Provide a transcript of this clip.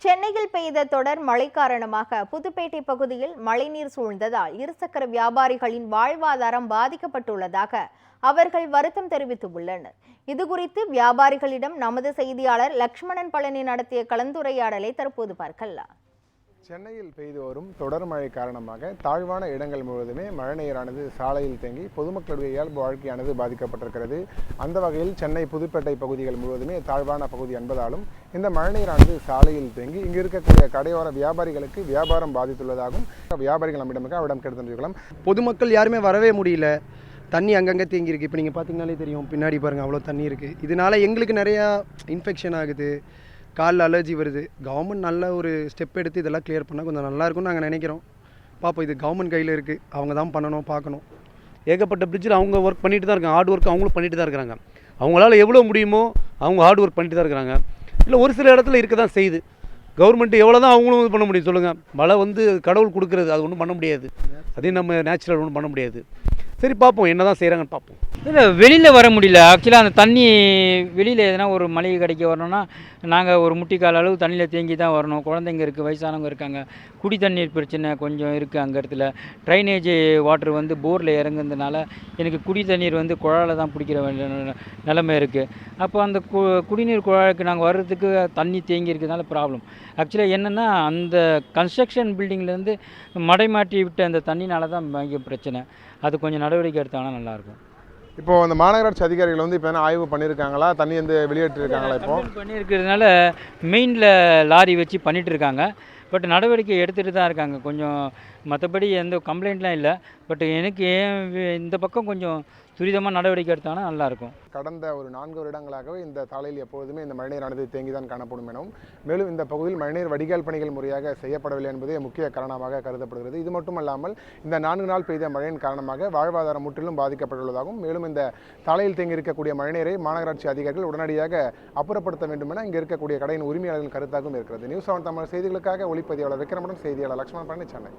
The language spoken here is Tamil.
சென்னையில் பெய்த தொடர் மழை காரணமாக புதுப்பேட்டை பகுதியில் மழைநீர் சூழ்ந்ததால் இருசக்கர வியாபாரிகளின் வாழ்வாதாரம் பாதிக்கப்பட்டுள்ளதாக அவர்கள் வருத்தம் தெரிவித்துள்ளனர். இதுகுறித்து வியாபாரிகளிடம் நமது செய்தியாளர் லக்ஷ்மணன் பழனி நடத்திய கலந்துரையாடலை தற்போது பார்க்கலாம். சென்னையில் பெய்து வரும் தொடர் மழை காரணமாக தாழ்வான இடங்கள் முழுவதுமே மழைநீரானது சாலையில் தேங்கி பொதுமக்களுடைய இயல்பு வாழ்க்கையானது பாதிக்கப்பட்டிருக்கிறது. அந்த வகையில் சென்னை புதுப்பேட்டை பகுதிகள் முழுவதுமே தாழ்வான பகுதி என்பதாலும் இந்த மழைநீரானது சாலையில் தேங்கி இங்கு இருக்கக்கூடிய கடையோர வியாபாரிகளுக்கு வியாபாரம் பாதித்துள்ளதாகவும் வியாபாரிகள் நம்மிடம் அவரிடம் கேட்டு தெரிஞ்சுக்கலாம். பொதுமக்கள் யாருமே வரவே முடியல. தண்ணி அங்கங்கே தேங்கி இருக்குது. இப்போ நீங்கள் பார்த்தீங்கன்னாலே தெரியும், பின்னாடி பாருங்கள் அவ்வளோ தண்ணி இருக்குது. இதனால் எங்களுக்கு நிறையா இன்ஃபெக்ஷன் ஆகுது, காலில் அலர்ஜி வருது. கவர்மெண்ட் நல்ல ஒரு ஸ்டெப் எடுத்து இதெல்லாம் கிளியர் பண்ணால் கொஞ்சம் நல்லாயிருக்கும்னு நாங்கள் நினைக்கிறோம். பார்ப்போம், இது கவர்மெண்ட் கையில் இருக்குது, அவங்க தான் பண்ணணும், பார்க்கணும். ஏகப்பட்ட பிரிட்ஜில் அவங்க ஒர்க் பண்ணிட்டு தான் இருக்காங்க. ஹார்ட் ஒர்க் அவங்களும் பண்ணிட்டு தான் இருக்கிறாங்க. அவங்களால எவ்வளோ முடியுமோ அவங்க ஹார்ட் ஒர்க் பண்ணிட்டு தான் இருக்கிறாங்க. இல்லை ஒரு சில இடத்துல இருக்க தான் செய்யுது. கவர்மெண்ட் எவ்வளோ தான் அவங்களும் இது பண்ண முடியும் சொல்லுங்கள். மழை கடவுள் கொடுக்குறது, அது ஒன்றும் பண்ண முடியாது. அதையும் நம்ம நேச்சுரல் ஒன்றும் பண்ண முடியாது. சரி, பார்ப்போம் என்ன தான் செய்கிறாங்கன்னு பார்ப்போம். இல்லை, வெளியில் வர முடியல. ஆக்சுவலாக அந்த தண்ணி வெளியில் எதனா ஒரு மளிகை கடைக்கு வரணும்னா நாங்கள் ஒரு முட்டிக்கால் அளவு தண்ணியில் தேங்கி தான் வரணும். குழந்தைங்க இருக்குது, வயசானவங்க இருக்காங்க. குடி தண்ணீர் பிரச்சனை கொஞ்சம் இருக்குது. அங்கே இடத்துல ட்ரைனேஜ் வாட்டர் போரில் இறங்குறதுனால எனக்கு குடி தண்ணீர் குழாயில் தான் பிடிக்கிற நிலைமை இருக்குது. அப்போ அந்த குடிநீர் குழாய்க்கு நாங்கள் வர்றதுக்கு தண்ணி தேங்கி இருக்கிறதுனால ப்ராப்ளம். ஆக்சுவலாக என்னென்னா அந்த கன்ஸ்ட்ரக்ஷன் பில்டிங்லேருந்து மடை மாட்டி விட்ட அந்த தண்ணினால தான் இங்கே பிரச்சனை. அது கொஞ்சம் நடவடிக்கை எடுத்தாங்கன்னா நல்லாயிருக்கும். இப்போ அந்த மாநகராட்சி அதிகாரிகள் இப்போ என்ன ஆய்வு பண்ணியிருக்காங்களா? தண்ணி வெளியேற்றிருக்காங்களா? இப்போ பண்ணியிருக்கிறதுனால மெயினில் லாரி வச்சு பண்ணிகிட்டு இருக்காங்க. பட் நடவடிக்கை எடுத்துகிட்டு தான் இருக்காங்க. கொஞ்சம் மற்றபடி எந்த கம்ப்ளைண்ட்லாம் இல்லை. பட் எனக்கு இந்த பக்கம் கொஞ்சம் துரிதமாக நடவடிக்கை எடுத்தாங்கன்னா நல்லாயிருக்கும். கடந்த ஒரு 4 வருடங்களாகவே இந்த சாலையில் எப்பொழுதுமே இந்த மழைநீரானது தேங்கி தான் காணப்படும் எனவும், மேலும் இந்த பகுதியில் மழைநீர் வடிகால் பணிகள் முறையாக செய்யப்படவில்லை என்பதே முக்கிய காரணமாக கருதப்படுகிறது. இது மட்டுமல்லாமல் இந்த 4 நாள் பெய்த மழையின் காரணமாக வாழ்வாதாரம் முற்றிலும் பாதிக்கப்பட்டுள்ளதாகவும், மேலும் இந்த சாலையில் தேங்கி இருக்கக்கூடிய மழைநீரை மாநகராட்சி அதிகாரிகள் உடனடியாக அப்புறப்படுத்த வேண்டும் என இங்கே இருக்கக்கூடிய கடையின் உரிமையாளர்களின் கருத்தாகவும் இருக்கிறது. நியூஸ் 7 தமிழ் செய்திகளுக்காக ஒளிப்பதிவாளர் விக்ரமுடன் செய்தியாளர் லக்ஷ்மணன் பழனி, சென்னை.